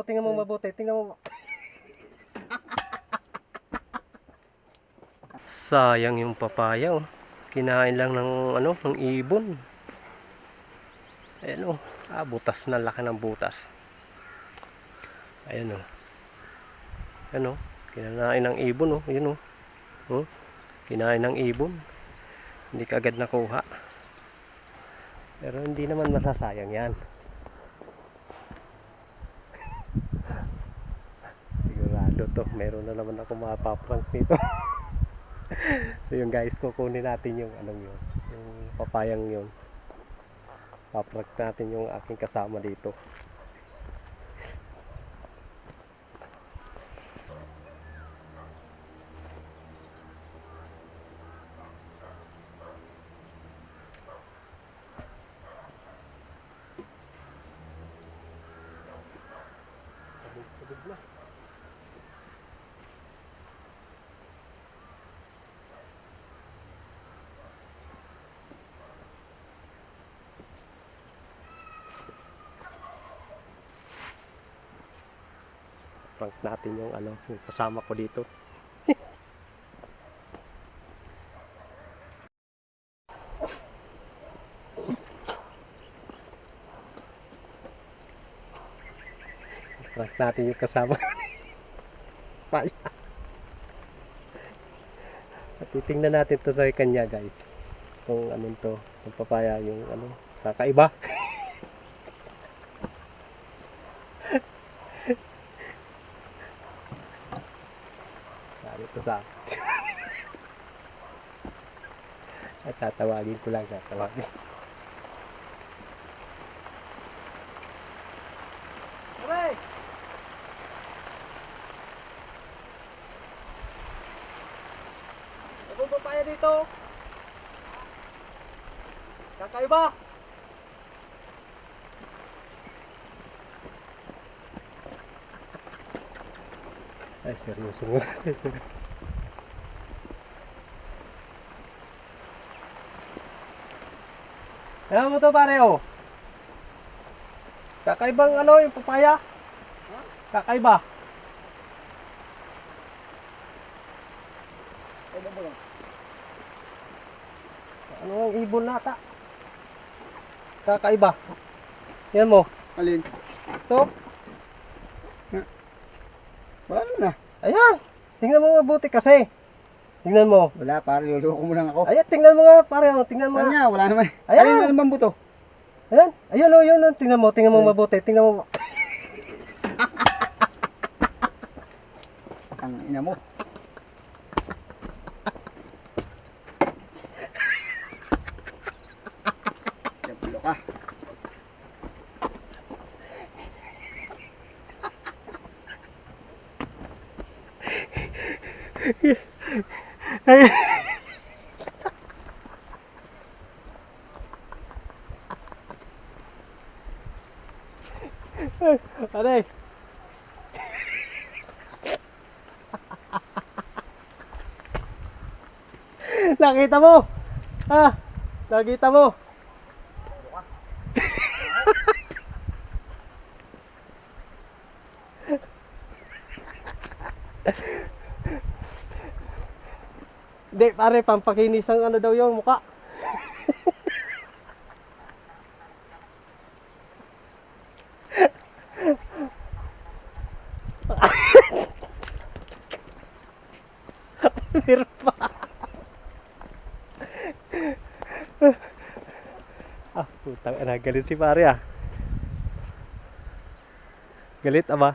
Tingnan mo mabuti, tingnan mo. Sayang yung papaya, oh. Kinain lang ng ano, ng ibon. Ayan, oh. Butas na, laki ng butas. Ayan, oh. Ayan, oh. Kinain ng ibon, oh. Ayan, oh. Oh. Kinain ng ibon. Hindi kaagad nakuha. Pero hindi naman masasayang yan. Sigurado to. Meron na naman ako mapaprank dito. So yung guys, kukunin natin yung anong yun, yung papayang yun. Paprank natin yung aking kasama dito. Sabog na. Prank natin yung ano, yung kasama ko dito. Prank natin yung kasama. Paya. At titingnan natin to sa kanya, guys. Kung anong to, kung papaya yung ano, kakaiba. Sabi to sa akin. At tatawagin ko lang, tatawagin. Aray! Ako papaya dito. Kakaiba. Ay, seryoso mo. Alam mo to pare, oh. Kakaibang ano yung papaya? Kakaiba. Ano ang ibon nata? Kakaiba. Yan mo. Alin? Ito. Wala naman na. Ayan. Tingnan mo mabuti kasi. Tingnan mo. Wala, pare, luloko mo lang ako. Ayan, tingnan mo nga pare. Tingnan mo Saan nga. niya? Wala naman. Ayan. Alin naman bang buto? Ayan. Ayun oh, yun oh. Tingnan mo mabuti. Tingnan mo. Ang ina mo. Yabulo ka. Ay. Aray. Nakita mo? Ha? Nakita mo? Hindi, pare, pampakinis ang ano daw yung mukha. Meron pa. Putang ina, galit si pare ah. Galit ama.